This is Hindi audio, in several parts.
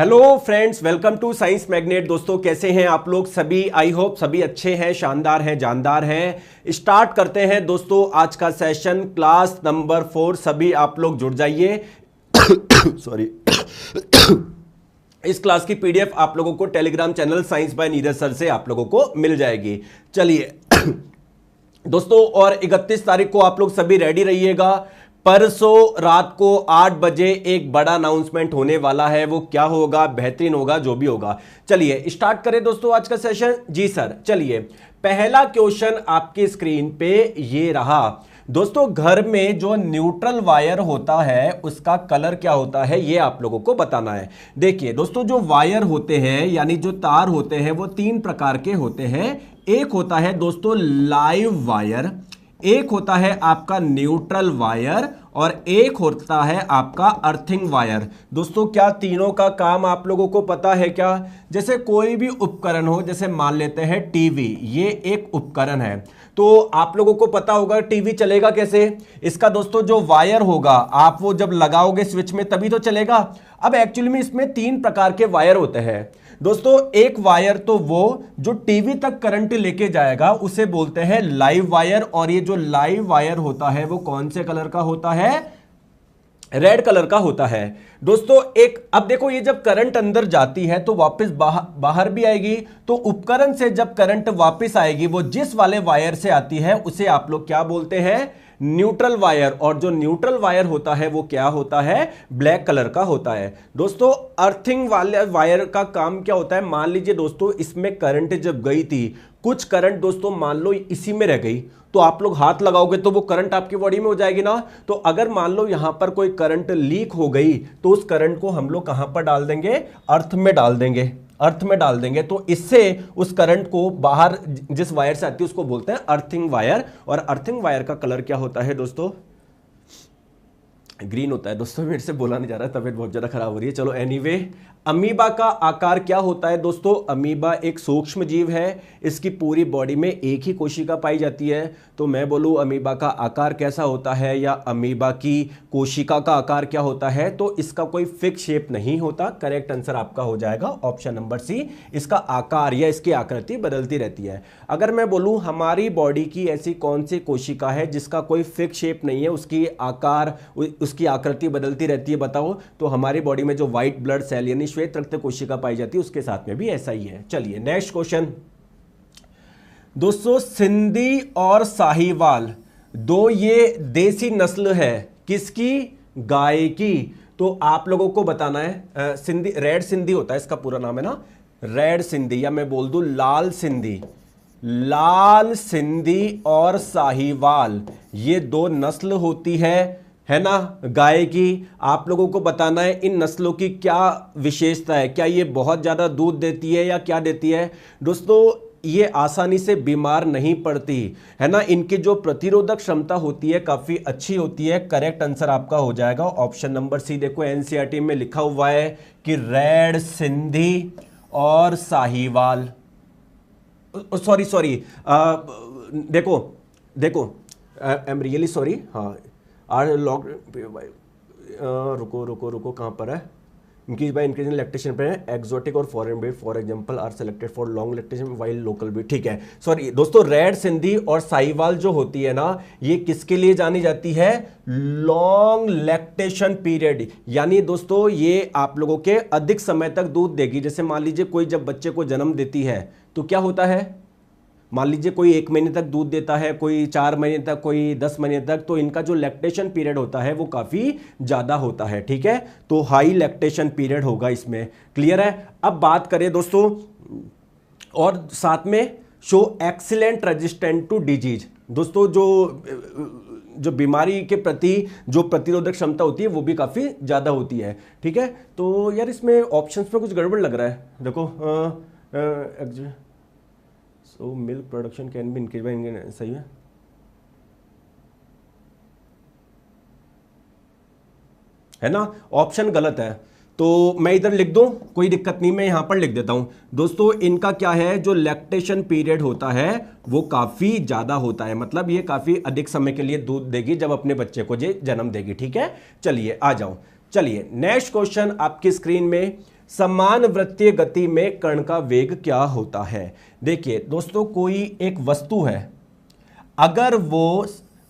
Hello friends, welcome to Science Magnet. दोस्तों कैसे हैं आप लोग सभी? आई होप सभी अच्छे हैं, शानदार हैं, जानदार हैं। स्टार्ट करते हैं दोस्तों आज का सेशन, क्लास नंबर 4। सभी आप लोग जुड़ जाइए। सॉरी। इस क्लास की पीडीएफ आप लोगों को Telegram channel science by Neeraj sir से आप लोगों को मिल जाएगी। चलिए दोस्तों, और 31 तारीख को आप लोग सभी रेडी रहिएगा। परसों रात को 8 बजे एक बड़ा अनाउंसमेंट होने वाला है। वो क्या होगा, बेहतरीन होगा, जो भी होगा। चलिए स्टार्ट करें दोस्तों आज का सेशन। जी सर, चलिए पहला क्वेश्चन आपकी स्क्रीन पे ये रहा। दोस्तों घर में जो न्यूट्रल वायर होता है उसका कलर क्या होता है, ये आप लोगों को बताना है। देखिए दोस्तों, जो वायर होते हैं यानी जो तार होते हैं वो 3 प्रकार के होते हैं। एक होता है दोस्तों लाइव वायर, एक होता है आपका न्यूट्रल वायर, और एक होता है आपका अर्थिंग वायर। दोस्तों क्या तीनों का काम आप लोगों को पता है क्या? जैसे कोई भी उपकरण हो, जैसे मान लेते हैं टीवी, ये एक उपकरण है, तो आप लोगों को पता होगा टीवी चलेगा कैसे। इसका दोस्तों जो वायर होगा, आप वो जब लगाओगे स्विच में तभी तो चलेगा। अब एक्चुअली में इसमें 3 प्रकार के वायर होते हैं दोस्तों। एक वायर तो वो जो टीवी तक करंट लेके जाएगा उसे बोलते हैं लाइव वायर, और ये जो लाइव वायर होता है वो कौन से कलर का होता है? रेड कलर का होता है दोस्तों। एक अब देखो, ये जब करंट अंदर जाती है तो वापस बाहर भी आएगी, तो उपकरण से जब करंट वापस आएगी वो जिस वाले वायर से आती है उसे आप लोग क्या बोलते हैं? Neutral wire. और जो न्यूट्रल वायर होता है वो क्या होता है? ब्लैक कलर का होता है दोस्तों। अर्थिंग वाले वायर का काम क्या होता है? मान लीजिए दोस्तों इसमें करंट जब गई थी, कुछ करंट दोस्तों मान लो इसी में रह गई, तो आप लोग हाथ लगाओगे तो वो करंट आपकी बॉडी में हो जाएगी ना। तो अगर मान लो यहां पर कोई करंट लीक हो गई तो उस करंट को हम लोग कहां पर डाल देंगे? अर्थ में डाल देंगे, अर्थ में डाल देंगे। तो इससे उस करंट को बाहर जिस वायर से आती है उसको बोलते हैं अर्थिंग वायर। और अर्थिंग वायर का कलर क्या होता है दोस्तों? ग्रीन होता है दोस्तों। मेरे से बोला नहीं जा रहा है, तबीयत बहुत ज्यादा खराब हो रही है। चलो एनीवे, अमीबा का आकार क्या होता है दोस्तों? अमीबा एक सूक्ष्म जीव है, इसकी पूरी बॉडी में एक ही कोशिका पाई जाती है। तो मैं बोलूं अमीबा का आकार कैसा होता है, या अमीबा की कोशिका का आकार क्या होता है? तो इसका कोई फिक्स शेप नहीं होता। करेक्ट आंसर आपका हो जाएगा ऑप्शन नंबर सी। इसका आकार या इसकी आकृति बदलती रहती है। अगर मैं बोलूं हमारी बॉडी की ऐसी कौन सी कोशिका है जिसका कोई फिक्स शेप नहीं है, उसकी आकार उसकी आकृति बदलती रहती है, बताओ? तो हमारी बॉडी में जो व्हाइट ब्लड सेल यानी श्वेत रक्त कोशिका पाई जाती है उसके साथ में भी ऐसा ही है। चलिए नेक्स्ट क्वेश्चन दोस्तों, सिंधी और साहीवाल दो ये देसी नस्ल है किसकी? गाय की। तो आप लोगों को बताना है सिंधी, रेड सिंधी होता है इसका पूरा नाम है ना, रेड सिंधी, या मैं बोल दूं लाल सिंधी। लाल सिंधी और साहीवाल ये 2 नस्ल होती है ना गाय की। आप लोगों को बताना है इन नस्लों की क्या विशेषता है, क्या ये बहुत ज़्यादा दूध देती है या क्या देती है? दोस्तों ये आसानी से बीमार नहीं पड़ती है ना, इनकी जो प्रतिरोधक क्षमता होती है काफ़ी अच्छी होती है। करेक्ट आंसर आपका हो जाएगा ऑप्शन नंबर सी। देखो एनसीईआरटी में लिखा हुआ है कि रेड सिंधी और साहीवाल, सॉरी देखो आई एम रियली सॉरी। हाँ लॉक, रुको कहाँ पर है? इंक्रीज बाय इंक्रीजिंग लैक्टेशन पे एक्सोटिक और foreign breed for example are selected for long lactation while local breed. ठीक है, सॉरी दोस्तों, रेड सिंधी और साहीवाल जो होती है ना, ये किसके लिए जानी जाती है? लॉन्ग लैक्टेशन पीरियड, यानी दोस्तों ये आप लोगों के अधिक समय तक दूध देगी। जैसे मान लीजिए कोई जब बच्चे को जन्म देती है तो क्या होता है, मान लीजिए कोई 1 महीने तक दूध देता है, कोई 4 महीने तक, कोई 10 महीने तक, तो इनका जो लैक्टेशन पीरियड होता है वो काफ़ी ज़्यादा होता है। ठीक है, तो हाई लैक्टेशन पीरियड होगा इसमें। क्लियर है? अब बात करें दोस्तों, और साथ में show excellent resistant to disease. दोस्तों जो बीमारी के प्रति जो प्रतिरोधक क्षमता होती है वो भी काफ़ी ज़्यादा होती है। ठीक है, तो यार इसमें ऑप्शंस में कुछ गड़बड़ लग रहा है। देखो तो milk production can be increase by, सही है ना? ऑप्शन गलत है, तो मैं इधर लिख दूं, कोई दिक्कत नहीं, मैं यहां पर लिख देता हूं। दोस्तों इनका क्या है, जो लैक्टेशन पीरियड होता है वो काफी ज्यादा होता है, मतलब ये काफी अधिक समय के लिए दूध देगी जब अपने बच्चे को ये जन्म देगी। ठीक है, चलिए आ जाऊं। चलिए नेक्स्ट क्वेश्चन आपकी स्क्रीन में, समान वृत्तीय गति में कण का वेग क्या होता है? देखिए दोस्तों, कोई एक वस्तु है, अगर वो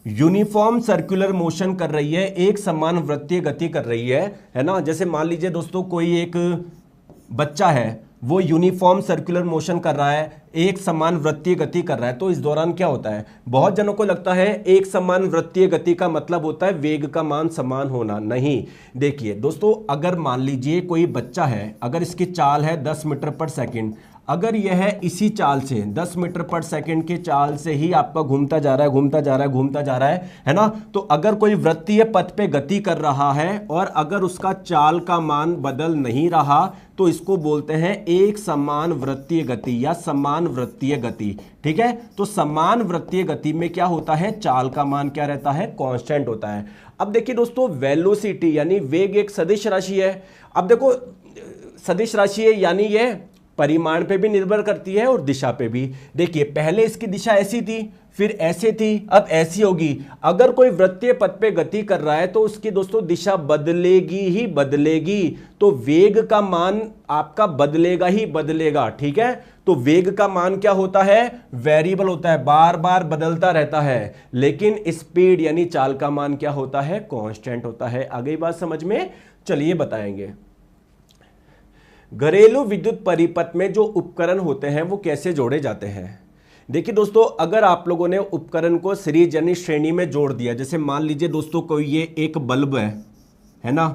यूनिफॉर्म सर्कुलर मोशन कर रही है, एक समान वृत्तीय गति कर रही है ना। जैसे मान लीजिए दोस्तों, कोई एक बच्चा है, वो यूनिफॉर्म सर्कुलर मोशन कर रहा है, एक समान वृत्तीय गति कर रहा है, तो इस दौरान क्या होता है? बहुत जनों को लगता है एक समान वृत्तीय गति का मतलब होता है वेग का मान समान होना। नहीं, देखिए दोस्तों, अगर मान लीजिए कोई बच्चा है, अगर इसकी चाल है 10 मीटर पर सेकंड, अगर यह इसी चाल से 10 मीटर पर सेकंड के चाल से ही आपका घूमता जा रहा है, घूमता जा रहा है, घूमता जा रहा है ना, तो अगर कोई वृत्तीय पथ पे गति कर रहा है और अगर उसका चाल का मान बदल नहीं रहा, तो इसको बोलते हैं एक समान वृत्तीय गति या समान वृत्तीय गति। ठीक है, तो समान वृत्तीय गति में क्या होता है? चाल का मान क्या रहता है? कांस्टेंट होता है। अब देखिए दोस्तों, वेलोसिटी यानी वेग एक सदिश राशि है। अब देखो, सदिश राशि है यानी ये परिमाण पे भी निर्भर करती है और दिशा पे भी। देखिए, पहले इसकी दिशा ऐसी थी, फिर ऐसे थी, अब ऐसी होगी। अगर कोई वृत्तीय पथ पे गति कर रहा है तो उसकी दोस्तों दिशा बदलेगी ही बदलेगी, तो वेग का मान आपका बदलेगा ही बदलेगा। ठीक है, तो वेग का मान क्या होता है? वेरिएबल होता है, बार बार बदलता रहता है। लेकिन स्पीड यानी चाल का मान क्या होता है? कांस्टेंट होता है। आगे बात समझ में? चलिए बताएंगे। घरेलू विद्युत परिपथ में जो उपकरण होते हैं वो कैसे जोड़े जाते हैं? देखिए दोस्तों, अगर आप लोगों ने उपकरण को सीरीज यानी श्रेणी में जोड़ दिया, जैसे मान लीजिए दोस्तों कोई ये एक बल्ब है ना,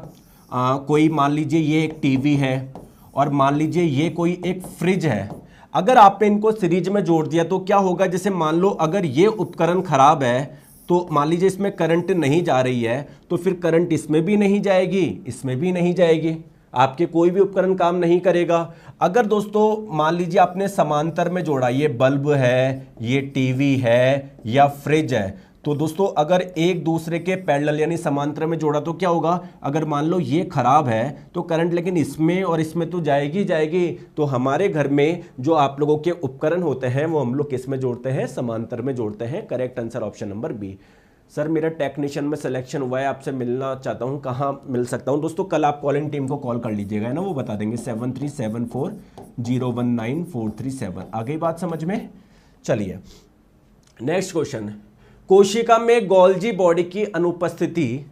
कोई मान लीजिए ये एक टीवी है और मान लीजिए ये कोई एक फ्रिज है। अगर आपने इनको सीरीज में जोड़ दिया तो क्या होगा? जैसे मान लो अगर ये उपकरण खराब है तो मान लीजिए इसमें करंट नहीं जा रही है, तो फिर करंट इसमें भी नहीं जाएगी, इसमें भी नहीं जाएगी, आपके कोई भी उपकरण काम नहीं करेगा। अगर दोस्तों मान लीजिए आपने समांतर में जोड़ा, ये बल्ब है, ये टीवी है या फ्रिज है, तो दोस्तों अगर एक दूसरे के पैरेलल यानी समांतर में जोड़ा तो क्या होगा? अगर मान लो ये खराब है तो करंट लेकिन इसमें और इसमें तो जाएगी जाएगी। तो हमारे घर में जो आप लोगों के उपकरण होते हैं वो हम लोग किस में जोड़ते हैं? समांतर में जोड़ते हैं। Correct answer option number B. Sir मेरा टेक्नीशियन में सिलेक्शन हुआ है, आपसे मिलना चाहता हूँ, कहाँ मिल सकता हूँ? दोस्तों कल आप कॉलिंग टीम को कॉल कर लीजिएगा, है ना, वो बता देंगे 7374019437। आ गई बात समझ में? चलिए नेक्स्ट क्वेश्चन। कोशिका में गोल्जी बॉडी की अनुपस्थिति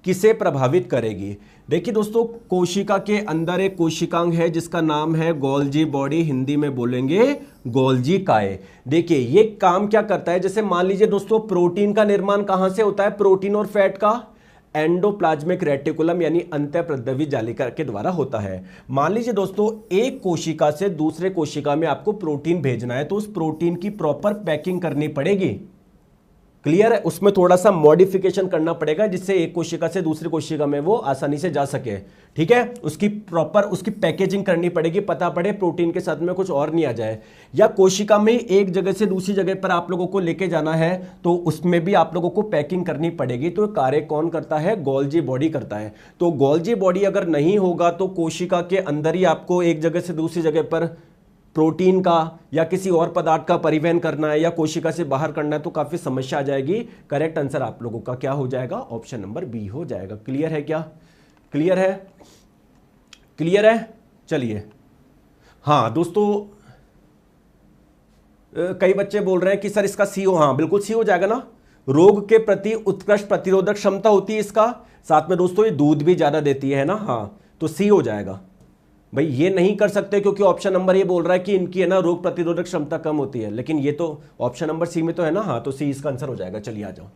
किसे प्रभावित करेगी? देखिए दोस्तों, कोशिका के अंदर एक कोशिकांग है जिसका नाम है गोल्जी बॉडी, हिंदी में बोलेंगे गोल्जी काय। देखिए ये काम क्या करता है? जैसे मान लीजिए दोस्तों, प्रोटीन का निर्माण कहां से होता है? प्रोटीन और फैट का एंडोप्लाज्मिक रेटिकुलम यानी अंतःप्रद्रवी जालिका के द्वारा होता है। मान लीजिए दोस्तों, एक कोशिका से दूसरे कोशिका में आपको प्रोटीन भेजना है, तो उस प्रोटीन की प्रॉपर पैकिंग करनी पड़ेगी। क्लियर है? उसमें थोड़ा सा मॉडिफिकेशन करना पड़ेगा जिससे एक कोशिका से दूसरी कोशिका में वो आसानी से जा सके। ठीक है, उसकी प्रॉपर उसकी पैकेजिंग करनी पड़ेगी, पता पड़े प्रोटीन के साथ में कुछ और नहीं आ जाए। या कोशिका में एक जगह से दूसरी जगह पर आप लोगों को लेके जाना है तो उसमें भी आप लोगों को पैकिंग करनी पड़ेगी। तो कार्य कौन करता है? गोल्जी बॉडी करता है। तो गोल्जी बॉडी अगर नहीं होगा तो कोशिका के अंदर ही आपको एक जगह से दूसरी जगह पर प्रोटीन का या किसी और पदार्थ का परिवहन करना है या कोशिका से बाहर करना है तो काफी समस्या आ जाएगी। करेक्ट आंसर आप लोगों का क्या हो जाएगा? ऑप्शन नंबर बी हो जाएगा। क्लियर है क्या? क्लियर है? क्लियर है? चलिए, हाँ दोस्तों, कई बच्चे बोल रहे हैं कि सर इसका सी हो। हाँ बिल्कुल सी हो जाएगा ना। रोग के प्रति उत्कृष्ट प्रतिरोधक क्षमता होती है इसका, साथ में दोस्तों ये दूध भी ज्यादा देती है ना। हाँ, तो सी हो जाएगा। भाई ये नहीं कर सकते क्योंकि ऑप्शन नंबर ये बोल रहा है कि इनकी है ना रोग प्रतिरोधक क्षमता कम होती है, लेकिन ये तो ऑप्शन नंबर सी में तो है ना। हाँ, तो सी इसका आंसर हो जाएगा। चलिए आ जाओ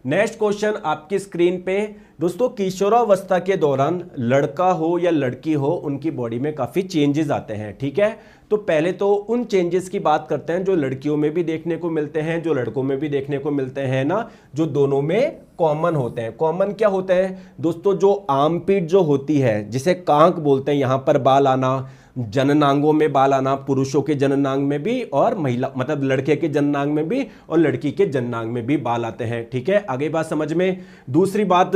नेक्स्ट क्वेश्चन आपकी स्क्रीन पे। दोस्तों किशोरावस्था के दौरान लड़का हो या लड़की हो उनकी बॉडी में काफी चेंजेस आते हैं। ठीक है, तो पहले तो उन चेंजेस की बात करते हैं जो लड़कियों में भी देखने को मिलते हैं, जो लड़कों में भी देखने को मिलते हैं ना, जो दोनों में कॉमन होते हैं। कॉमन क्या होते हैं दोस्तों? जो आर्मपिट जो होती है, जिसे कांक बोलते हैं, यहां पर बाल आना, जननांगों में बाल आना, पुरुषों के जननांग में भी और महिला मतलब लड़के के जननांग में भी और लड़की के जननांग में भी बाल आते हैं। ठीक है, आगे बात समझ में। दूसरी बात,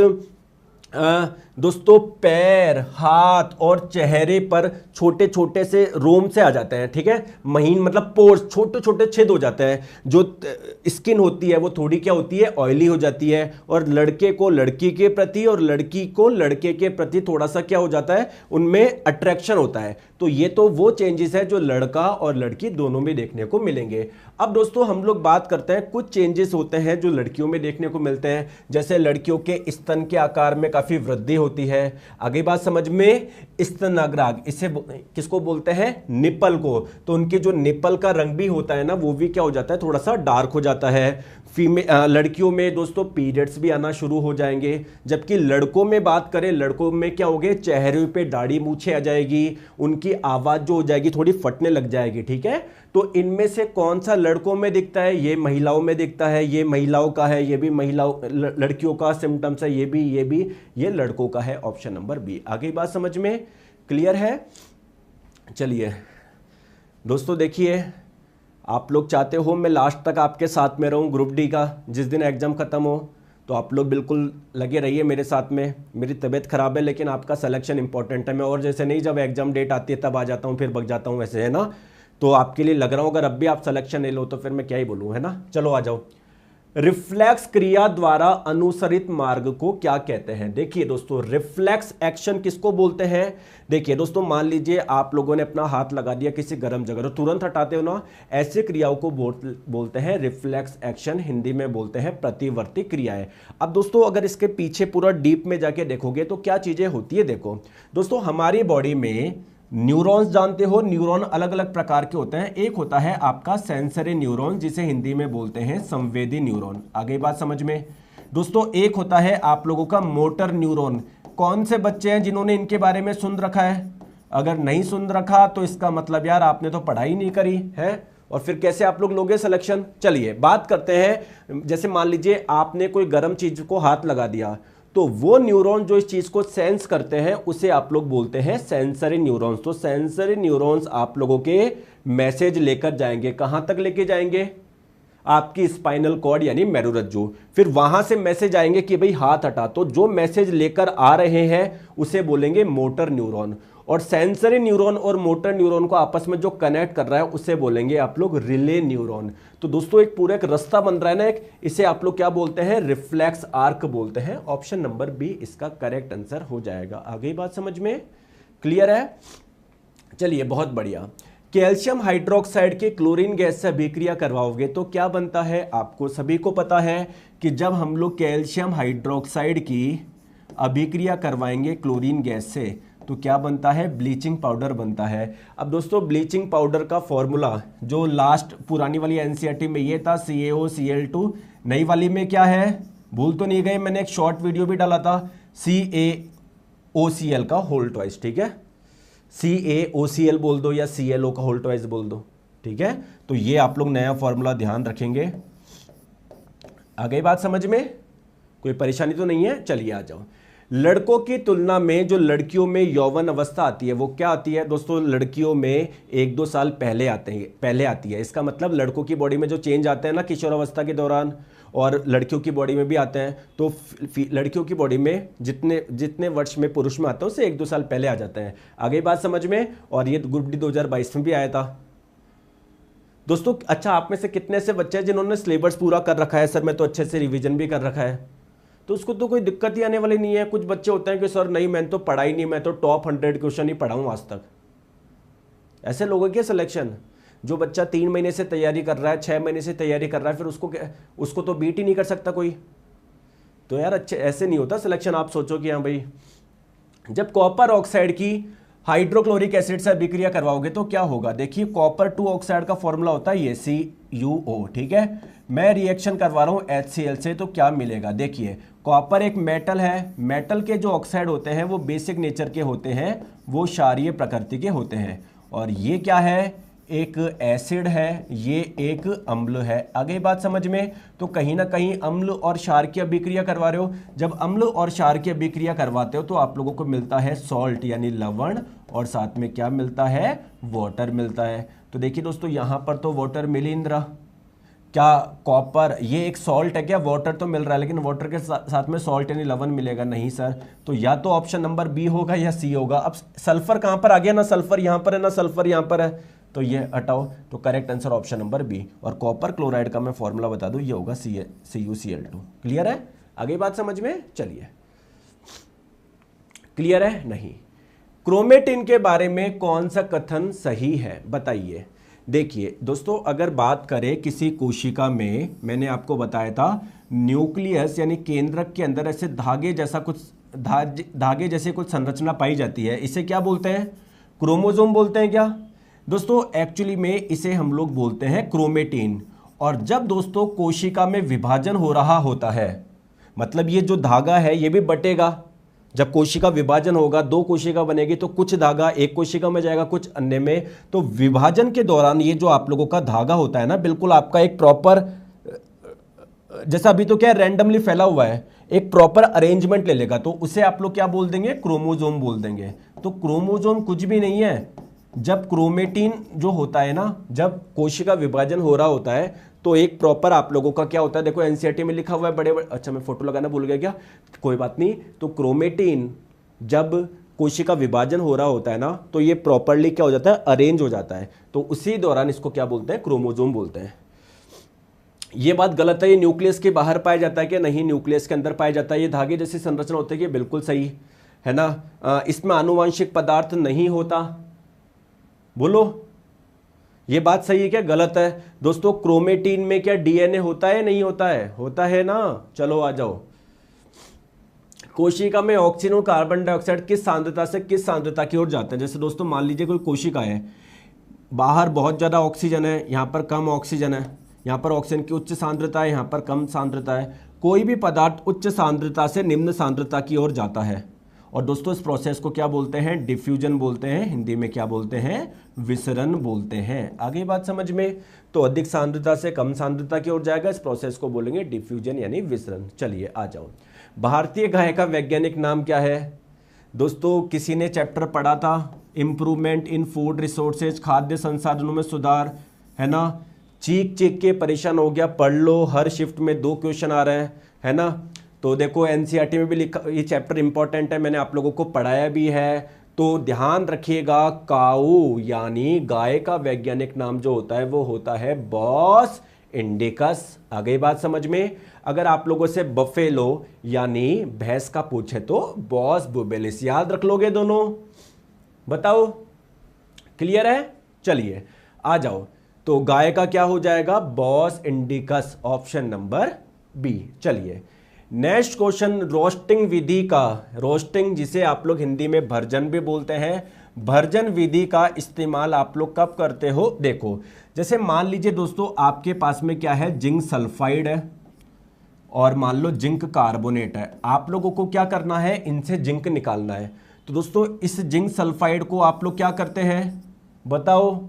दोस्तों पैर, हाथ और चेहरे पर छोटे छोटे से रोम से आ जाते हैं, ठीक है। महीन मतलब पोर्स, छोटे छोटे छेद हो जाते हैं। जो स्किन होती है वो थोड़ी क्या होती है, ऑयली हो जाती है। और लड़के को लड़की के प्रति और लड़की को लड़के के प्रति थोड़ा सा क्या हो जाता है, उनमें अट्रैक्शन होता है। तो ये तो वो चेंजेस है जो लड़का और लड़की दोनों में देखने को मिलेंगे। अब दोस्तों हम लोग बात करते हैं, कुछ चेंजेस होते हैं जो लड़कियों में देखने को मिलते हैं। जैसे लड़कियों के स्तन के आकार में काफी वृद्धि होती है। आगे बात समझ में, स्तनाग्राग, इसे किसको बोलते हैं, निपल को। तो उनके जो निपल का रंग भी होता है ना, वो भी क्या हो जाता है, थोड़ा सा डार्क हो जाता है। लड़कियों में दोस्तों पीरियड्स भी आना शुरू हो जाएंगे। जबकि लड़कों में बात करें, लड़कों में क्या होगे, चेहरे पे दाढ़ी मूछें आ जाएगी, उनकी आवाज जो हो जाएगी थोड़ी फटने लग जाएगी, ठीक है। तो इनमें से कौन सा लड़कों में दिखता है, ये महिलाओं में दिखता है, ये महिलाओं का है, ये भी महिलाओं लड़कियों का सिम्टम्स है, ये लड़कों का है। Option number B. आगे बात समझ में क्लियर है। चलिए दोस्तों देखिए, आप लोग चाहते हो मैं लास्ट तक आपके साथ में रहूं ग्रुप डी का, जिस दिन एग्जाम खत्म हो, तो आप लोग बिल्कुल लगे रहिए मेरे साथ में। मेरी तबीयत खराब है लेकिन आपका सिलेक्शन इंपॉर्टेंट है। मैं और जैसे नहीं, जब एग्जाम डेट आती है तब आ जाता हूँ, फिर भग जाता हूँ, वैसे है ना। तो आपके लिए लग रहा हूँ, अगर अब भी आप सिलेक्शन ले लो तो फिर मैं क्या ही बोलूँ, है ना। चलो आ जाओ। रिफ्लेक्स क्रिया द्वारा अनुसरित मार्ग को क्या कहते हैं। देखिए दोस्तों, रिफ्लेक्स एक्शन किसको बोलते हैं। देखिए दोस्तों, मान लीजिए आप लोगों ने अपना हाथ लगा दिया किसी गर्म जगह, तो तुरंत हटाते हो ना, ऐसे क्रियाओं को बोलते हैं रिफ्लेक्स एक्शन। हिंदी में बोलते हैं प्रतिवर्ती क्रियाएं। अब दोस्तों अगर इसके पीछे पूरा डीप में जाके देखोगे तो क्या चीजें होती है। देखो दोस्तों, हमारी बॉडी में न्यूरॉन्स जानते हो, न्यूरॉन अलग अलग प्रकार के होते हैं। एक होता है आपका सेंसरी न्यूरॉन, जिसे हिंदी में बोलते हैं संवेदी न्यूरॉन। आगे बात समझ में दोस्तों, एक होता है आप लोगों का मोटर न्यूरॉन। कौन से बच्चे हैं जिन्होंने इनके बारे में सुन रखा है। अगर नहीं सुन रखा तो इसका मतलब यार आपने तो पढ़ाई नहीं करी है, और फिर कैसे आप लोग लोगे सिलेक्शन। चलिए बात करते हैं, जैसे मान लीजिए आपने कोई गर्म चीज को हाथ लगा दिया, तो वो न्यूरॉन जो इस चीज को सेंस करते हैं उसे आप लोग बोलते हैं सेंसरी न्यूरॉन्स। तो सेंसरी न्यूरॉन्स आप लोगों के मैसेज लेकर जाएंगे, कहां तक लेके जाएंगे, आपकी स्पाइनल कॉर्ड यानी मेरुरज्जु। फिर वहां से मैसेज आएंगे कि भाई हाथ हटा, तो जो मैसेज लेकर आ रहे हैं उसे बोलेंगे मोटर न्यूरॉन। और सेंसरी न्यूरॉन और मोटर न्यूरॉन को आपस में जो कनेक्ट कर रहा है उसे बोलेंगे आप लोग रिले न्यूरॉन। तो दोस्तों एक पूरा एक रास्ता बन रहा है ना एक, इसे आप लोग क्या बोलते हैं, रिफ्लेक्स आर्क बोलते हैं। ऑप्शन नंबर बी इसका करेक्ट आंसर हो जाएगा। आगे बात समझ में क्लियर है। चलिए बहुत बढ़िया। कैल्शियम हाइड्रोक्साइड के क्लोरीन गैस से अभिक्रिया करवाओगे तो क्या बनता है। आपको सभी को पता है कि जब हम लोग कैल्शियम हाइड्रोक्साइड की अभिक्रिया करवाएंगे क्लोरीन गैस से तो क्या बनता है, ब्लीचिंग पाउडर बनता है। अब दोस्तों ब्लीचिंग पाउडर का फॉर्मूला जो लास्ट पुरानी वाली एनसीईआरटी में ये था CaOCl2, नई वाली में क्या है, भूल तो नहीं गए, मैंने एक शॉर्ट वीडियो भी डाला था, CaOCl का होल ट्वाइस, ठीक है। CaOCl बोल दो या ClO का होल ट्वाइस बोल दो, ठीक है। तो ये आप लोग नया फॉर्मूला ध्यान रखेंगे। आगे बात समझ में, कोई परेशानी तो नहीं है। चलिए आ जाओ। लड़कों की तुलना में जो लड़कियों में यौवन अवस्था आती है वो क्या आती है दोस्तों, लड़कियों में 1-2 साल पहले आती है। इसका मतलब लड़कों की बॉडी में जो चेंज आते हैं ना किशोरावस्था के दौरान, और लड़कियों की बॉडी में भी आते हैं। तो लड़कियों की बॉडी में जितने वर्ष में पुरुष में आता है उससे 1-2 साल पहले आ जाते हैं। आगे बात समझ में। और ये ग्रुप डी 2022 में भी आया था दोस्तों। अच्छा, आप में से कितने से बच्चे हैं जिन्होंने सिलेबस पूरा कर रखा है, सर मैं तो अच्छे से रिवीजन भी कर रखा है, तो उसको तो कोई दिक्कत ही आने वाली नहीं है। कुछ बच्चे होते हैं कि सर नहीं मैंने तो पढ़ा ही नहीं, मैं तो टॉप 100 क्वेश्चन ही पढ़ा हूं आज तक। ऐसे लोगों के सिलेक्शन, जो बच्चा 3 महीने से तैयारी कर रहा है, 6 महीने से तैयारी कर रहा है, फिर उसको तो बीट ही नहीं कर सकता कोई। तो यार अच्छे ऐसे नहीं होता सिलेक्शन। आप सोचो कि हाँ भाई, जब कॉपर ऑक्साइड की हाइड्रोक्लोरिक एसिड से अभिक्रिया करवाओगे तो क्या होगा। देखिए कॉपर 2 ऑक्साइड का फॉर्मूला होता है ये CuO, ठीक है। मैं रिएक्शन करवा रहा हूं HCl से, तो क्या मिलेगा। देखिए कॉपर एक मेटल है, मेटल के जो ऑक्साइड होते हैं वो बेसिक नेचर के होते हैं, वो क्षारीय प्रकृति के होते हैं। और ये क्या है, एक एसिड है, ये एक अम्ल है। आगे बात समझ में। तो कहीं ना कहीं अम्ल और क्षार की अभिक्रिया करवा रहे हो। जब अम्ल और क्षार की अभिक्रिया करवाते हो तो आप लोगों को मिलता है सॉल्ट यानी लवण, और साथ में क्या मिलता है, वाटर मिलता है। तो देखिए दोस्तों यहाँ पर तो वाटर मिल ही नहीं रहा, क्या कॉपर ये एक सॉल्ट है क्या? वाटर तो मिल रहा है लेकिन वाटर के साथ में सॉल्ट यानी लवण मिलेगा नहीं सर। तो या तो ऑप्शन नंबर बी होगा या सी होगा। अब सल्फर कहां पर आ गया? ना सल्फर यहां पर है ना सल्फर यहां पर है, तो ये हटाओ। तो correct answer option number B. और कॉपर क्लोराइड का मैं फॉर्मूला बता दूं, ये होगा CuCl2। क्लियर है? आगे बात समझ में? चलिए, क्लियर है? नहीं। क्रोमेटिन के बारे में कौन सा कथन सही है बताइए। देखिए दोस्तों, अगर बात करें किसी कोशिका में, मैंने आपको बताया था न्यूक्लियस यानी केंद्रक के अंदर ऐसे धागे जैसे कुछ संरचना पाई जाती है, इसे क्या बोलते हैं? क्रोमोसोम बोलते हैं क्या? दोस्तों एक्चुअली में इसे हम लोग बोलते हैं क्रोमेटिन। और जब दोस्तों कोशिका में विभाजन हो रहा होता है, मतलब ये जो धागा है ये भी बटेगा। जब कोशिका विभाजन होगा, दो कोशिका बनेगी, तो कुछ धागा एक कोशिका में जाएगा, कुछ अन्य में। तो विभाजन के दौरान ये जो आप लोगों का धागा होता है ना, बिल्कुल आपका एक प्रॉपर, जैसा अभी तो क्या है रैंडमली फैला हुआ है, एक प्रॉपर अरेंजमेंट ले लेगा, तो उसे आप लोग क्या बोल देंगे? क्रोमोसोम बोल देंगे। तो क्रोमोसोम कुछ भी नहीं है। जब क्रोमेटिन जो होता है ना, जब कोशिका विभाजन हो रहा होता है तो एक प्रॉपर आप लोगों का क्या होता है, देखो एनसीईआरटी में लिखा हुआ है बड़े बड़े, अच्छा मैं फोटो लगाना भूल गया क्या? कोई बात नहीं। तो क्रोमेटिन जब कोशिका विभाजन हो रहा होता है ना, तो ये प्रॉपरली क्या हो जाता है? अरेंज हो जाता है। तो उसी दौरान इसको क्या बोलते हैं? क्रोमोसोम बोलते हैं। ये बात गलत है। ये न्यूक्लियस के बाहर पाया जाता है कि नहीं? न्यूक्लियस के अंदर पाया जाता है। ये धागे जैसी संरचना होती है, ये बिल्कुल सही है ना। इसमें आनुवांशिक पदार्थ नहीं होता। बोलो, ये बात सही है क्या गलत है? दोस्तों क्रोमेटिन में क्या डीएनए होता है नहीं होता है? होता है ना। चलो आ जाओ। कोशिका में ऑक्सीजन और कार्बन डाइऑक्साइड किस सांद्रता से किस सांद्रता की ओर जाते हैं? जैसे दोस्तों मान लीजिए कोई कोशिका है, बाहर बहुत ज़्यादा ऑक्सीजन है, यहाँ पर कम ऑक्सीजन है, यहाँ पर ऑक्सीजन की उच्च सांद्रता है, यहाँ पर कम सांद्रता है। कोई भी पदार्थ उच्च सांद्रता से निम्न सांद्रता की ओर जाता है। और दोस्तों इस प्रोसेस को क्या बोलते हैं? डिफ्यूजन बोलते हैं। हिंदी में क्या बोलते हैं? विसरण बोलते हैं। आगे बात समझ में? तो अधिक सांद्रता से कम सांद्रता की ओर जाएगा, इस प्रोसेस को बोलेंगे डिफ्यूजन यानी विसरण। चलिए आ जाओ। भारतीय गाय का वैज्ञानिक नाम क्या है? दोस्तों किसी ने चैप्टर पढ़ा था, इंप्रूवमेंट इन फूड रिसोर्सेज, खाद्य संसाधनों में सुधार, है ना। चीख चीख के परेशान हो गया, पढ़ लो, हर शिफ्ट में 2 क्वेश्चन आ रहे हैं, है ना। तो देखो एनसीईआरटी में भी लिखा, ये चैप्टर इंपॉर्टेंट है, मैंने आप लोगों को पढ़ाया भी है, तो ध्यान रखिएगा। काऊ यानी गाय का वैज्ञानिक नाम जो होता है वो होता है बॉस इंडिकस। आ गई बात समझ में? अगर आप लोगों से बफेलो यानी भैंस का पूछे तो बॉस बुबेलिस। याद रख लोगे दोनों? बताओ, क्लियर है? चलिए आ जाओ। तो गाय का क्या हो जाएगा? Bos indicus, option number B. चलिए नेक्स्ट क्वेश्चन, रोस्टिंग विधि का, रोस्टिंग जिसे आप लोग हिंदी में भर्जन भी बोलते हैं, भर्जन विधि का इस्तेमाल आप लोग कब करते हो? देखो जैसे मान लीजिए दोस्तों आपके पास में क्या है, जिंक सल्फाइड है और मान लो जिंक कार्बोनेट है। आप लोगों को क्या करना है? इनसे जिंक निकालना है। तो दोस्तों इस जिंक सल्फाइड को आप लोग क्या करते हैं बताओ?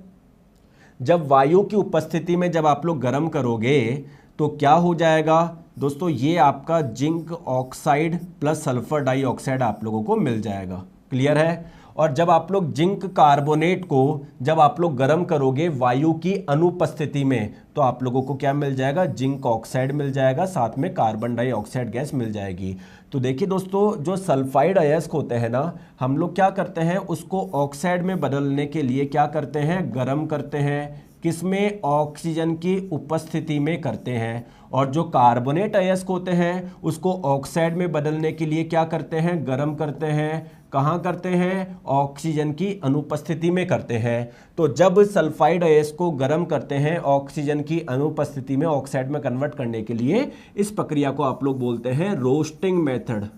जब वायु की उपस्थिति में जब आप लोग गर्म करोगे तो क्या हो जाएगा दोस्तों? ये आपका zinc oxide plus sulphur dioxide आप लोगों को मिल जाएगा। क्लियर है? और जब आप लोग जिंक कार्बोनेट को जब आप लोग गर्म करोगे वायु की अनुपस्थिति में, तो आप लोगों को क्या मिल जाएगा? जिंक ऑक्साइड मिल जाएगा, साथ में कार्बन डाइऑक्साइड गैस मिल जाएगी। तो देखिए दोस्तों, जो सल्फाइड अयस्क होते हैं ना, हम लोग क्या करते हैं? उसको ऑक्साइड में बदलने के लिए क्या करते हैं? गर्म करते हैं। किसमें? ऑक्सीजन की उपस्थिति में करते हैं। और जो कार्बोनेट अयस्क होते हैं उसको ऑक्साइड में बदलने के लिए क्या करते हैं? गर्म करते हैं। कहाँ करते हैं? ऑक्सीजन की अनुपस्थिति में करते हैं। तो जब सल्फाइड अयस्क को गर्म करते हैं ऑक्सीजन की अनुपस्थिति में ऑक्साइड में कन्वर्ट करने के लिए, इस प्रक्रिया को आप लोग बोलते हैं रोस्टिंग मेथड,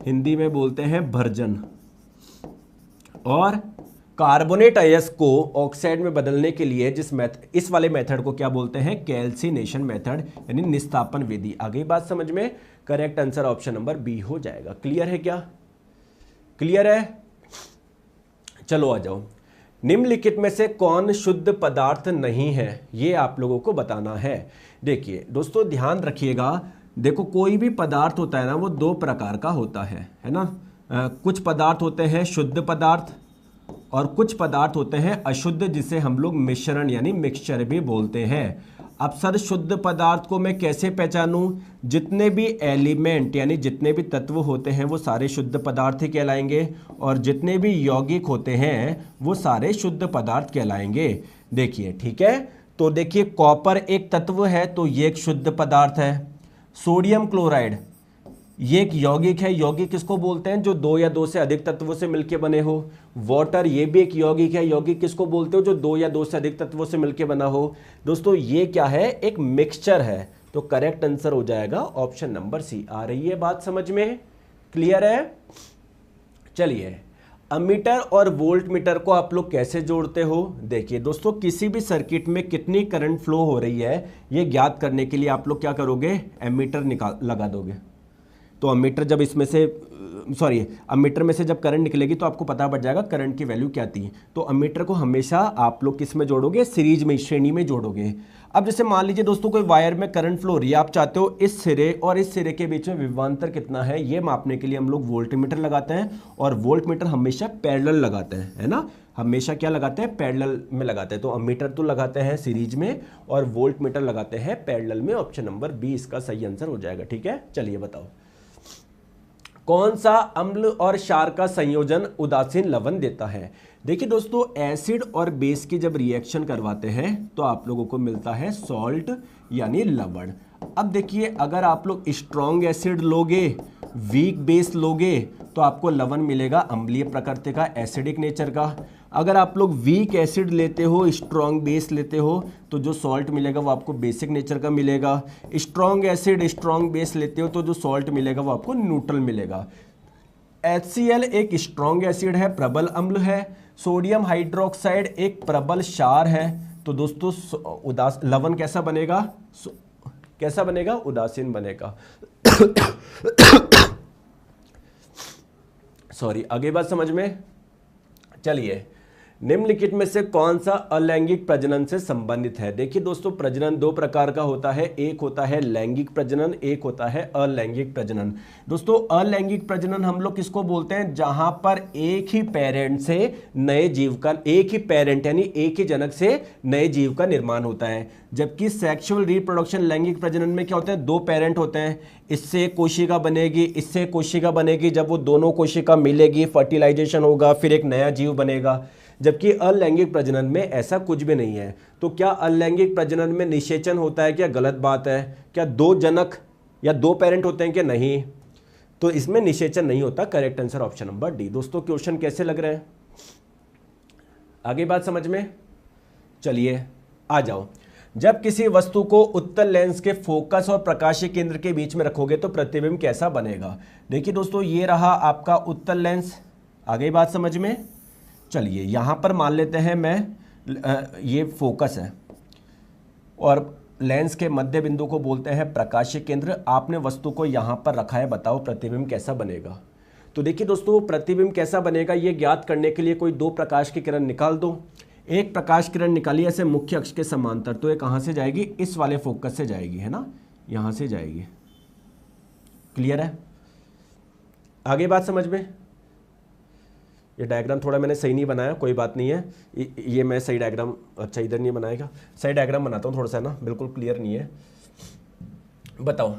हिंदी में बोलते हैं भर्जन। और कार्बोनेट अयस्क को ऑक्साइड में बदलने के लिए इस वाले मेथड को क्या बोलते हैं? कैल्सिनेशन मेथड यानी निस्तापन विधि। आ गई बात समझ में? Correct answer option number B हो जाएगा। क्लियर है क्या? क्लियर है? चलो आ जाओ। निम्नलिखित में से कौन शुद्ध पदार्थ नहीं है? ये आप लोगों को बताना है। देखिए दोस्तों ध्यान रखिएगा, देखो कोई भी पदार्थ होता है ना, वो 2 प्रकार का होता है ना। कुछ पदार्थ होते हैं शुद्ध पदार्थ और कुछ पदार्थ होते हैं अशुद्ध, जिसे हम लोग मिश्रण यानी मिक्सचर भी बोलते हैं। अब सर शुद्ध पदार्थ को मैं कैसे पहचानूं? जितने भी एलिमेंट यानी जितने भी तत्व होते हैं वो सारे शुद्ध पदार्थ ही कहलाएंगे, और जितने भी यौगिक होते हैं वो सारे शुद्ध पदार्थ कहलाएंगे। देखिए ठीक है, तो देखिए कॉपर एक तत्व है तो ये एक शुद्ध पदार्थ है। सोडियम क्लोराइड ये एक यौगिक है। यौगिक किसको बोलते हैं? जो दो या दो से अधिक तत्वों से मिलकर बने हो। वाटर ये भी एक यौगिक है। यौगिक किसको बोलते हो? जो दो या दो से अधिक तत्वों से मिलकर बना हो। दोस्तों ये क्या है? एक मिक्सचर है। तो करेक्ट आंसर हो जाएगा ऑप्शन नंबर सी। आ रही है बात समझ में? क्लियर है? चलिए, अमीटर और वोल्ट मीटर को आप लोग कैसे जोड़ते हो? देखिए दोस्तों, किसी भी सर्किट में कितनी करंट फ्लो हो रही है ये ज्ञात करने के लिए आप लोग क्या करोगे? एमीटर लगा दोगे। तो अमीटर जब इसमें से अमीटर में से जब करंट निकलेगी तो आपको पता पड़ जाएगा करंट की वैल्यू क्या थी। तो अमीटर को हमेशा आप लोग किस में जोड़ोगे? सीरीज में, श्रेणी में जोड़ोगे। अब जैसे मान लीजिए दोस्तों कोई वायर में करंट फ्लो हो रही है, आप चाहते हो इस सिरे और इस सिरे के बीच में विभवांतर कितना है ये मापने के लिए हम लोग वोल्टमीटर लगाते हैं, और वोल्टमीटर हमेशा पैरेलल लगाते हैं, है ना? हमेशा क्या लगाते हैं? पैरेलल में लगाते हैं। तो अमीटर तो लगाते हैं सीरीज में और वोल्टमीटर लगाते हैं पैरेलल में। ऑप्शन नंबर बी इसका सही आंसर हो जाएगा। ठीक है, चलिए बताओ, कौन सा अम्ल और क्षार का संयोजन उदासीन लवण देता है? देखिए दोस्तों, एसिड और बेस की जब रिएक्शन करवाते हैं तो आप लोगों को मिलता है सॉल्ट यानी लवण। अब देखिए, अगर आप लोग स्ट्रॉन्ग एसिड लोगे, वीक बेस लोगे, तो आपको लवण मिलेगा अम्लीय प्रकृति का, एसिडिक नेचर का। अगर आप लोग वीक एसिड लेते हो, स्ट्रॉन्ग बेस लेते हो, तो जो सॉल्ट मिलेगा वो आपको बेसिक नेचर का मिलेगा। स्ट्रॉन्ग एसिड स्ट्रॉन्ग बेस लेते हो तो जो सॉल्ट मिलेगा वो आपको न्यूट्रल मिलेगा। HCl एक स्ट्रॉन्ग एसिड है, प्रबल अम्ल है। सोडियम हाइड्रोक्साइड एक प्रबल क्षार है। तो दोस्तों लवण कैसा बनेगा? कैसा बनेगा? उदासीन बनेगा। सॉरी, आगे बात समझ में? चलिए, निम्नलिखित में से कौन सा अलैंगिक प्रजनन से संबंधित है? देखिए दोस्तों, प्रजनन दो प्रकार का होता है, एक होता है लैंगिक प्रजनन, एक होता है अलैंगिक प्रजनन। दोस्तों अलैंगिक प्रजनन हम लोग किसको बोलते हैं? जहां पर एक ही पेरेंट से नए जीव का, एक ही पेरेंट यानी एक ही जनक से नए जीव का निर्माण होता है। जबकि सेक्सुअल रिप्रोडक्शन लैंगिक प्रजनन में क्या होता है? दो पेरेंट होते हैं, इससे कोशिका बनेगी, इससे कोशिका बनेगी। जब वो दोनों कोशिका मिलेगी, फर्टिलाइजेशन होगा, फिर एक नया जीव बनेगा। जबकि अलैंगिक प्रजनन में ऐसा कुछ भी नहीं है। तो क्या अलैंगिक प्रजनन में निषेचन होता है? क्या गलत बात है? क्या दो जनक या दो पेरेंट होते हैं? क्या नहीं? तो इसमें निषेचन नहीं होता। Correct answer option number D. दोस्तों क्वेश्चन कैसे लग रहे हैं? आगे बात समझ में? चलिए आ जाओ। जब किसी वस्तु को उत्तल लेंस के फोकस और प्रकाशीय केंद्र के बीच में रखोगे तो प्रतिबिंब कैसा बनेगा? देखिए दोस्तों, ये रहा आपका उत्तल लेंस। आगे बात समझ में? चलिए, यहाँ पर मान लेते हैं ये फोकस है और लेंस के मध्य बिंदु को बोलते हैं प्रकाशीय केंद्र। आपने वस्तु को यहाँ पर रखा है, बताओ प्रतिबिंब कैसा बनेगा? तो देखिए दोस्तों, प्रतिबिंब कैसा बनेगा ये ज्ञात करने के लिए कोई दो प्रकाश की किरण निकाल दो। एक प्रकाश किरण निकाली ऐसे मुख्य अक्ष के समांतर, तो ये कहाँ से जाएगी? इस वाले फोकस से जाएगी, है ना? यहाँ से जाएगी। क्लियर है? आगे बात समझ में? ये डायग्राम थोड़ा मैंने सही नहीं बनाया, कोई बात नहीं है। ये मैं सही डायग्राम, अच्छा इधर नहीं बनाएगा, सही डायग्राम बनाता हूँ थोड़ा सा ना, बिल्कुल क्लियर नहीं है। बताओ,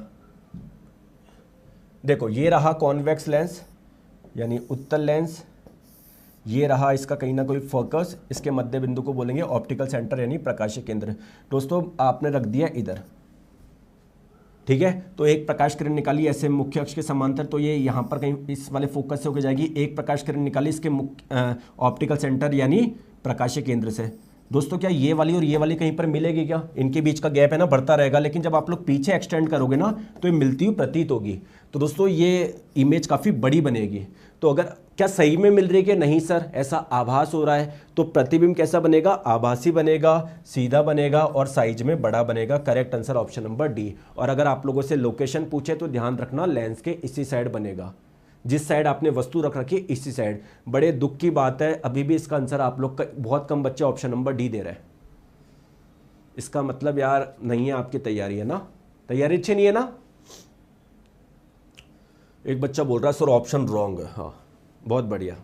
देखो ये रहा कॉन्वेक्स लेंस यानी उत्तल लेंस, ये रहा इसका कहीं ना कोई फोकस, इसके मध्य बिंदु को बोलेंगे ऑप्टिकल सेंटर यानी प्रकाशीय केंद्र। दोस्तों आपने रख दिया इधर, ठीक है? तो एक प्रकाश किरण निकाली ऐसे मुख्य अक्ष के समांतर, तो ये यहाँ पर कहीं इस वाले फोकस से होकर जाएगी। एक प्रकाश किरण निकाली इसके ऑप्टिकल सेंटर यानी प्रकाशीय केंद्र से। दोस्तों क्या ये वाली और ये वाली कहीं पर मिलेगी क्या? इनके बीच का गैप है ना, बढ़ता रहेगा, लेकिन जब आप लोग पीछे एक्सटेंड करोगे ना तो ये मिलती हुई प्रतीत होगी। तो दोस्तों ये इमेज काफ़ी बड़ी बनेगी। तो अगर क्या सही में मिल रही है कि नहीं सर, ऐसा आभास हो रहा है, तो प्रतिबिंब कैसा बनेगा? आभासी बनेगा, सीधा बनेगा और साइज में बड़ा बनेगा। Correct answer option number D. और अगर आप लोगों से लोकेशन पूछे तो ध्यान रखना लेंस के इसी साइड बनेगा, जिस साइड आपने वस्तु रख रखी है इसी साइड। बड़े दुख की बात है, अभी भी इसका आंसर आप लोग बहुत कम बच्चे ऑप्शन नंबर डी दे रहे हैं। इसका मतलब यार नहीं है आपकी तैयारी, है ना? तैयारी अच्छी नहीं है ना? एक बच्चा बोल रहा है सर ऑप्शन रॉन्ग है। हाँ बहुत बढ़िया,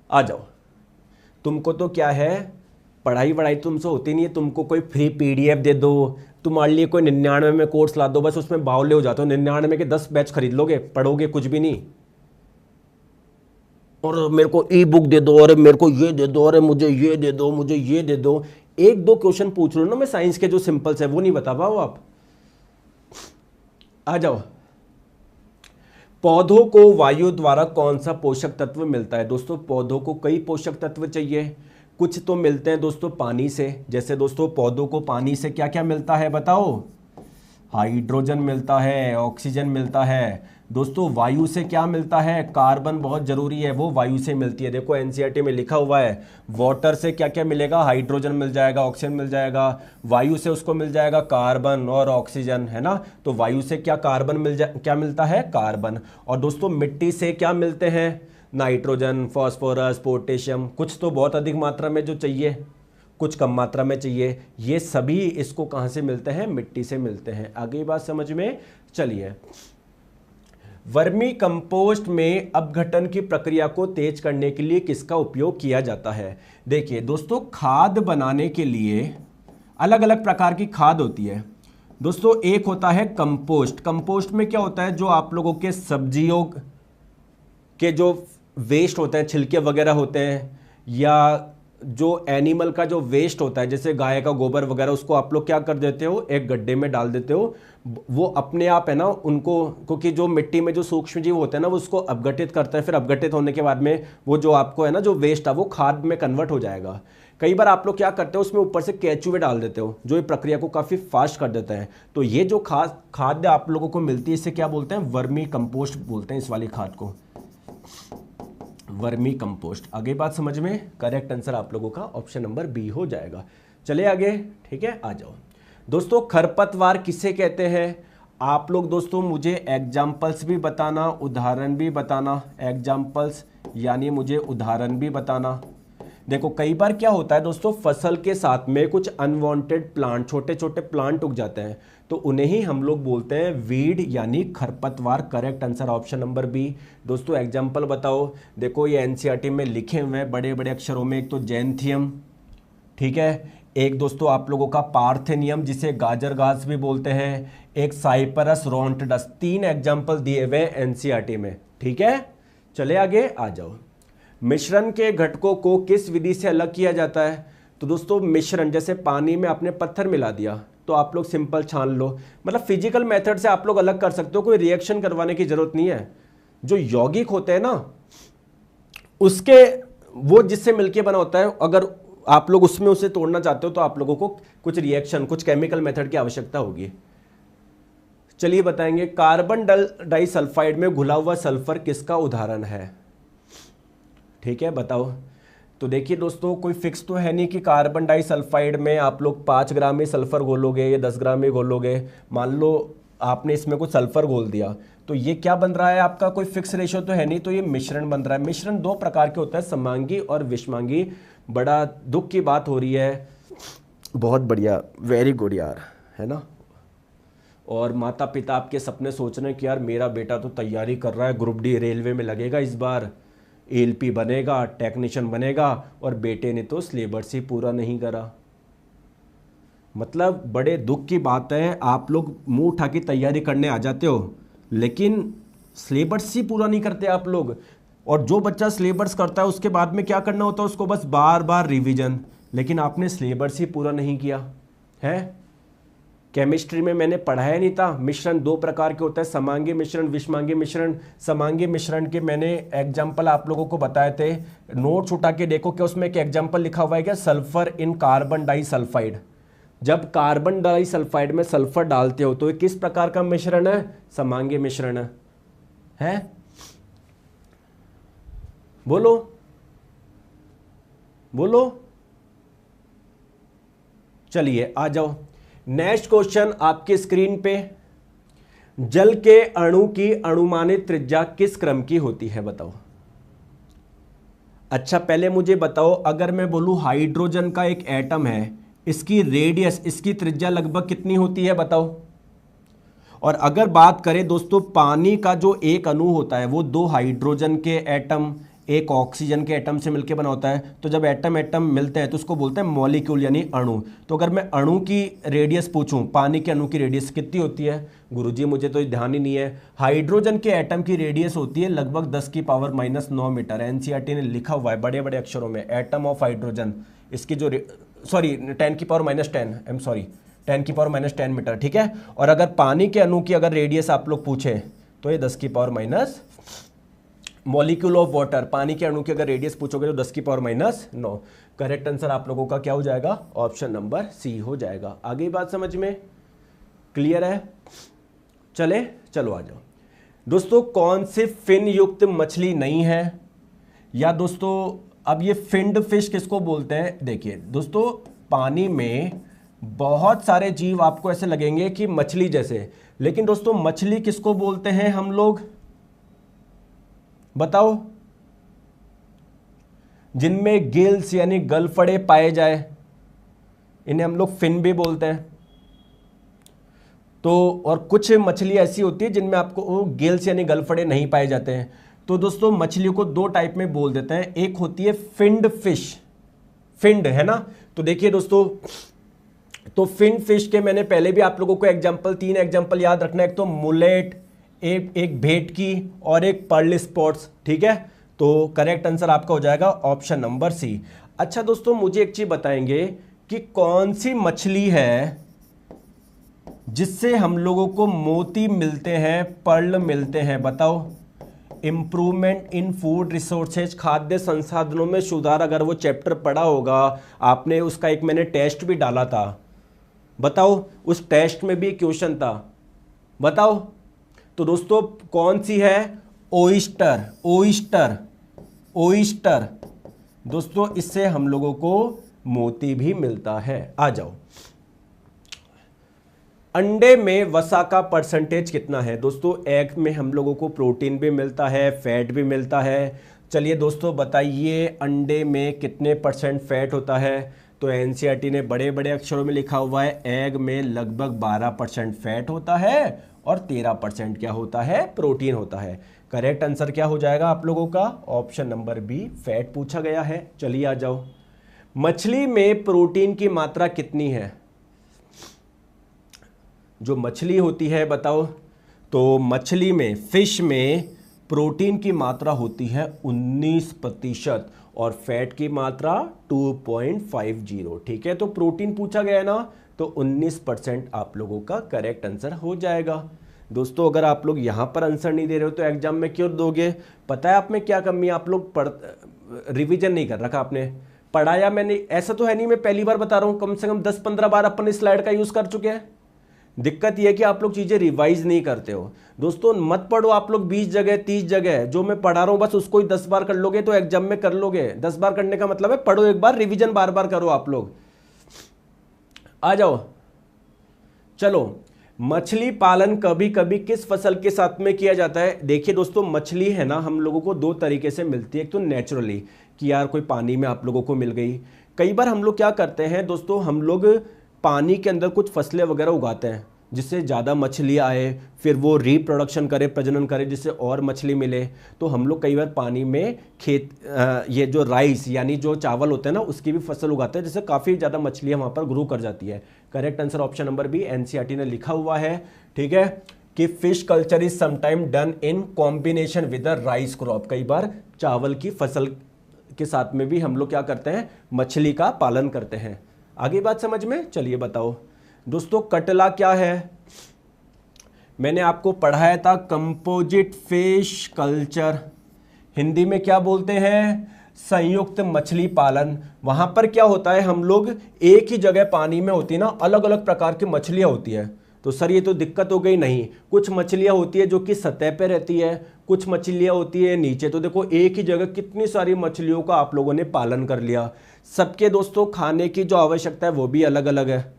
आ जाओ। तुमको तो क्या है, पढ़ाई वढ़ाई तुमसे होती नहीं है, तुमको कोई फ्री पीडीएफ दे दो, तुम्हारे लिए कोई 99 में कोर्स ला दो, बस उसमें बावले हो जाते हो। 99 के 10 बैच खरीद लोगे, पढ़ोगे कुछ भी नहीं। और मेरे को ई बुक दे दो, अरे मेरे को ये दे दो, अरे मुझे ये दे दो, मुझे ये दे दो। एक दो क्वेश्चन पूछ लो ना, मैं साइंस के जो सिंपल्स है वो नहीं बता पाओ आप। आ जाओ। पौधों को वायु द्वारा कौन सा पोषक तत्व मिलता है? दोस्तों पौधों को कई पोषक तत्व चाहिए, कुछ तो मिलते हैं दोस्तों पानी से। जैसे दोस्तों पौधों को पानी से क्या क्या मिलता है बताओ? हाइड्रोजन मिलता है, ऑक्सीजन मिलता है। दोस्तों वायु से क्या मिलता है? कार्बन बहुत जरूरी है, वो वायु से मिलती है। देखो एनसीईआरटी में लिखा हुआ है, वाटर से क्या क्या मिलेगा? हाइड्रोजन मिल जाएगा, ऑक्सीजन मिल जाएगा। वायु से उसको मिल जाएगा कार्बन और ऑक्सीजन, है ना। तो वायु से क्या कार्बन क्या मिलता है? कार्बन। और दोस्तों मिट्टी से क्या मिलते हैं? Nitrogen, phosphorus, potassium. कुछ तो बहुत अधिक मात्रा में जो चाहिए, कुछ कम मात्रा में चाहिए। ये सभी इसको कहाँ से मिलते हैं? मिट्टी से मिलते हैं। आगे बात समझ में? चलिए। वर्मी कंपोस्ट में अपघटन की प्रक्रिया को तेज करने के लिए किसका उपयोग किया जाता है? देखिए दोस्तों, खाद बनाने के लिए अलग अलग प्रकार की खाद होती है दोस्तों। एक होता है कंपोस्ट। कंपोस्ट में क्या होता है? जो आप लोगों के सब्जियों के जो वेस्ट होते हैं, छिलके वगैरह होते हैं, या जो एनिमल का जो वेस्ट होता है, जैसे गाय का गोबर वगैरह, उसको आप लोग क्या कर देते हो? एक गड्ढे में डाल देते हो। वो अपने आप है ना, उनको, क्योंकि जो मिट्टी में जो सूक्ष्म जीव होते हैं ना, वो उसको अपघटित करते हैं। फिर अपघटित होने के बाद में वो जो आपको है ना, जो वेस्ट है वो खाद में कन्वर्ट हो जाएगा। कई बार आप लोग क्या करते हो, उसमें ऊपर से केचुए डाल देते हो, जो ये प्रक्रिया को काफ़ी फास्ट कर देता है। तो ये जो खाद्य आप लोगों को मिलती है, इसे क्या बोलते हैं? वर्मी कंपोस्ट बोलते हैं इस वाली खाद को, वर्मी कंपोस्ट। आगे बात समझ में? करेक्ट आंसर आप लोगों का ऑप्शन नंबर बी हो जाएगा। चले आगे, ठीक है, आ जाओ। दोस्तों खरपतवार किसे कहते हैं? आप लोग दोस्तों मुझे एग्जाम्पल्स भी बताना, उदाहरण भी बताना। एग्जाम्पल्स यानी मुझे उदाहरण भी बताना। देखो कई बार क्या होता है दोस्तों, फसल के साथ में कुछ अनवांटेड प्लांट, छोटे छोटे प्लांट उग जाते हैं, तो उन्हें ही हम लोग बोलते हैं वीड यानी खरपतवार। Correct answer option number B. दोस्तों एग्जाम्पल बताओ। देखो ये एनसीईआरटी में लिखे हुए हैं बड़े बड़े अक्षरों में। एक तो जैंथियम, ठीक है, एक दोस्तों आप लोगों का पार्थेनियम जिसे गाजर घास भी बोलते हैं, एक साइपरस रोंटडस। 3 एग्जाम्पल दिए हुए एनसीईआरटी में, ठीक है। चले आगे, आ जाओ। मिश्रण के घटकों को किस विधि से अलग किया जाता है? तो दोस्तों मिश्रण, जैसे पानी में आपने पत्थर मिला दिया तो आप लोग सिंपल छान लो, मतलब फिजिकल मेथड से आप लोग अलग कर सकते हो, कोई रिएक्शन करवाने की जरूरत नहीं है। जो यौगिक होते हैं ना, उसके वो जिससे मिलके बना होता है, अगर आप लोग उसमें उसे तोड़ना चाहते हो तो आप लोगों को कुछ रिएक्शन, कुछ केमिकल मेथड की आवश्यकता होगी। चलिए बताएंगे। कार्बन डाइसल्फाइड में घुला हुआ सल्फर किसका उदाहरण है? ठीक है, बताओ। तो देखिए दोस्तों, कोई फिक्स तो है नहीं कि कार्बन डाइसल्फाइड में आप लोग 5 ग्राम में सल्फर घोलोगे या 10 ग्राम में घोलोगे। मान लो आपने इसमें कुछ सल्फर घोल दिया, तो ये क्या बन रहा है आपका? कोई फिक्स रेशो तो है नहीं, तो ये मिश्रण बन रहा है। मिश्रण 2 प्रकार के होता है, समांगी और विषमांगी। बड़ा दुख की बात हो रही है। बहुत बढ़िया, वेरी गुड यार, है ना। और माता पिता आपके सपने सोच रहे हैं कि यार मेरा बेटा तो तैयारी कर रहा है, ग्रुप डी रेलवे में लगेगा इस बार, एलपी बनेगा, टेक्नीशियन बनेगा, और बेटे ने तो सिलेबस ही पूरा नहीं करा। मतलब बड़े दुख की बात है, आप लोग मुंह उठा के तैयारी करने आ जाते हो, लेकिन सिलेबस ही पूरा नहीं करते आप लोग। और जो बच्चा सिलेबस करता है उसके बाद में क्या करना होता है? उसको बस बार बार रिवीजन। लेकिन आपने सिलेबस ही पूरा नहीं किया है। केमिस्ट्री में मैंने पढ़ाया नहीं था, मिश्रण 2 प्रकार के होता है, समांगी मिश्रण, विषमांगी मिश्रण। समांगी मिश्रण के मैंने एग्जाम्पल आप लोगों को बताए थे, नोट्स उठा के देखो कि उसमें एक एग्जाम्पल लिखा हुआ है क्या? Sulphur in carbon disulphide. जब कार्बन डाइसल्फाइड में सल्फर डालते हो तो ये किस प्रकार का मिश्रण है? समांगी मिश्रण है। बोलो बोलो। चलिए आ जाओ। नेक्स्ट क्वेश्चन आपके स्क्रीन पे। जल के अणु की अनुमानित त्रिज्या किस क्रम की होती है? बताओ। अच्छा पहले मुझे बताओ, अगर मैं बोलूं हाइड्रोजन का एक एटम है, इसकी रेडियस, इसकी त्रिज्या लगभग कितनी होती है? बताओ। और अगर बात करें दोस्तों पानी का जो एक अणु होता है, वो 2 हाइड्रोजन के एटम, एक ऑक्सीजन के एटम से मिलकर बना होता है। तो जब एटम एटम मिलते हैं तो उसको बोलते हैं मॉलिक्यूल यानी अणु। तो अगर मैं अणु की रेडियस पूछूं, पानी के अणु की रेडियस कितनी होती है गुरुजी, मुझे तो ध्यान ही नहीं है। हाइड्रोजन के एटम की रेडियस होती है लगभग 10⁻⁹ मीटर। एनसीईआरटी ने लिखा हुआ है बड़े बड़े अक्षरों में, एटम ऑफ हाइड्रोजन, इसकी जो 10⁻⁻10 मीटर, ठीक है। और अगर पानी के अणु की अगर रेडियस आप लोग पूछे तो ये 10⁻⁻, मॉलिक्यूल ऑफ वाटर, पानी के अणु की अगर रेडियस पूछोगे तो 10⁻⁹। करेक्ट आंसर आप लोगों का क्या हो जाएगा, ऑप्शन नंबर सी हो जाएगा। आगे बात समझ में क्लियर है? चलो आ जाओ दोस्तों। कौन से फिन युक्त मछली नहीं है, या दोस्तों अब ये फिन्ड फिश किसको बोलते हैं? देखिए दोस्तों, पानी में बहुत सारे जीव आपको ऐसे लगेंगे कि मछली जैसे, लेकिन दोस्तों मछली किसको बोलते हैं हम लोग, बताओ? जिनमें गिल्स यानी गलफड़े पाए जाए, इन्हें हम लोग फिन भी बोलते हैं। तो और कुछ मछली ऐसी होती है जिनमें आपको गिल्स यानी गलफड़े नहीं पाए जाते हैं। तो दोस्तों मछलियों को दो टाइप में बोल देते हैं, एक होती है फिन्ड फिश, फिन्ड है ना। तो देखिए दोस्तों, तो फिन्ड फिश के मैंने पहले भी आप लोगों को एग्जांपल, 3 एग्जांपल याद रखना है। एक तो मुलेट, एक भेटकी और एक पर्ल स्पॉट्स, ठीक है। तो करेक्ट आंसर आपका हो जाएगा ऑप्शन नंबर सी। अच्छा दोस्तों, मुझे एक चीज बताएंगे कि कौन सी मछली है जिससे हम लोगों को मोती मिलते हैं, पर्ल मिलते हैं, बताओ? इंप्रूवमेंट इन फूड रिसोर्सेज, खाद्य संसाधनों में सुधार, अगर वो चैप्टर पढ़ा होगा आपने, उसका एक मैंने टेस्ट भी डाला था, बताओ? उस टेस्ट में भी क्वेश्चन था, बताओ? तो दोस्तों कौन सी है? Oyster, oyster, oyster. दोस्तों इससे हम लोगों को मोती भी मिलता है। आ जाओ, अंडे में वसा का परसेंटेज कितना है? दोस्तों एग में हम लोगों को प्रोटीन भी मिलता है, फैट भी मिलता है। चलिए दोस्तों बताइए, अंडे में कितने % फैट होता है? तो एनसीईआरटी ने बड़े बड़े अक्षरों में लिखा हुआ है, एग में लगभग 12% फैट होता है और 13% क्या होता है? प्रोटीन होता है। करेक्ट आंसर क्या हो जाएगा आप लोगों का? ऑप्शन नंबर बी, फैट पूछा गया है। चलिए आ जाओ, मछली में प्रोटीन की मात्रा कितनी है? जो मछली होती है बताओ, तो मछली में, फिश में प्रोटीन की मात्रा होती है 19% और फैट की मात्रा 2.50, ठीक है। तो प्रोटीन पूछा गया है ना, तो 19% आप लोगों का करेक्ट आंसर हो जाएगा। दोस्तों अगर आप लोग यहां पर आंसर नहीं दे रहे हो तो एग्जाम में क्यों दोगे? पता है आप में क्या कमी है? आप लोग रिवीजन नहीं कर रखा आपने, पढ़ाया मैंने ऐसा तो है नहीं, मैं पहली बार बता रहा हूं, कम से कम 10-15 बार अपन इस स्लाइड का यूज कर चुके हैं। दिक्कत यह है कि आप लोग चीजें रिवाइज नहीं करते हो। दोस्तों मत पढ़ो आप लोग 20 जगह 30 जगह, जो मैं पढ़ा रहा हूं बस उसको ही 10 बार कर लोगे तो एग्जाम में कर लोगे। 10 बार करने का मतलब है पढ़ो एक बार, रिवीजन बार बार करो आप लोग। आ जाओ, चलो, मछली पालन कभी कभी किस फसल के साथ में किया जाता है? देखिए दोस्तों, मछली है ना हम लोगों को 2 तरीके से मिलती है। एक तो नेचुरली, कि यार कोई पानी में आप लोगों को मिल गई। कई बार हम लोग क्या करते हैं दोस्तों, हम लोग पानी के अंदर कुछ फसलें वगैरह उगाते हैं जिससे ज़्यादा मछली आए, फिर वो रिप्रोडक्शन करे, प्रजनन करे, जिससे और मछली मिले। तो हम लोग कई बार पानी में ये जो राइस यानी जो चावल होते हैं ना, उसकी भी फसल उगाते हैं, जिससे काफ़ी ज़्यादा मछलियाँ वहाँ पर ग्रो कर जाती है। Correct answer option number B, NCERT ने लिखा हुआ है, ठीक है, कि fish culture is sometime done in combination with the rice crop. कई बार चावल की फसल के साथ में भी हम लोग क्या करते हैं? मछली का पालन करते हैं। आगे बात समझ में? चलिए बताओ दोस्तों, कटला क्या है? मैंने आपको पढ़ाया था कंपोजिट फिश कल्चर, हिंदी में क्या बोलते हैं? संयुक्त मछली पालन। वहां पर क्या होता है, हम लोग एक ही जगह पानी में होती है ना, अलग अलग प्रकार की मछलियां होती है। तो सर ये तो दिक्कत हो गई। नहीं, कुछ मछलियां होती है जो कि सतह पे रहती है, कुछ मछलियां होती है नीचे। तो देखो एक ही जगह कितनी सारी मछलियों का आप लोगों ने पालन कर लिया। सबके दोस्तों खाने की जो आवश्यकता है वो भी अलग अलग है,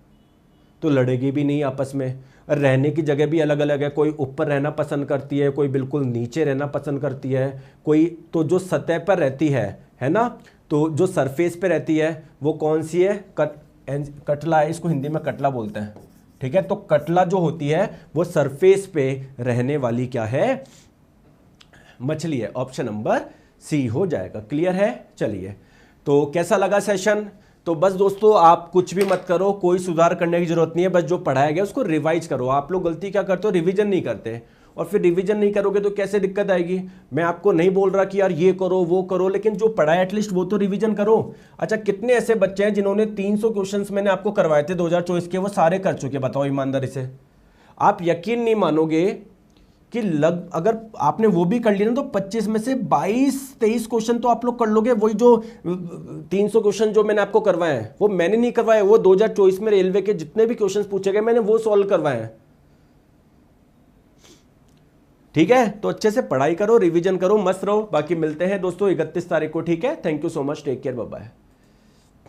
तो लड़ेगी भी नहीं आपस में। रहने की जगह भी अलग अलग है, कोई ऊपर रहना पसंद करती है, कोई बिल्कुल नीचे रहना पसंद करती है, कोई तो जो सतह पर रहती है ना, तो जो सरफेस पे रहती है वो कौन सी है? कटला है, इसको हिंदी में कटला बोलते हैं, ठीक है। तो कटला जो होती है वो सरफेस पे रहने वाली क्या है? मछली है। ऑप्शन नंबर सी हो जाएगा। क्लियर है? चलिए, तो कैसा लगा सेशन? तो बस दोस्तों आप कुछ भी मत करो, कोई सुधार करने की जरूरत नहीं है, बस जो पढ़ाया गया उसको रिवाइज करो। आप लोग गलती क्या करते हो, रिवीजन नहीं करते, और फिर रिवीजन नहीं करोगे तो कैसे दिक्कत आएगी। मैं आपको नहीं बोल रहा कि यार ये करो वो करो, लेकिन जो पढ़ाया एटलीस्ट वो तो रिवीजन करो। अच्छा, कितने ऐसे बच्चे हैं जिन्होंने 300 क्वेश्चंस मैंने आपको करवाए थे 2024 के, वो सारे कर चुके, बताओ ईमानदारी से। आप यकीन नहीं मानोगे कि अगर आपने वो भी कर लिया ना तो 25 में से 22-23 क्वेश्चन तो आप लोग कर लोगे। वही जो 300 क्वेश्चन जो मैंने आपको करवाए हैं वो मैंने नहीं करवाए, वो 2024 में रेलवे के जितने भी क्वेश्चन पूछे गए मैंने वो सॉल्व करवाए हैं। ठीक है, तो अच्छे से पढ़ाई करो, रिवीजन करो, मस्त रहो। बाकी मिलते हैं दोस्तों 31 तारीख को। ठीक है, thank you so much, take care, bye bye.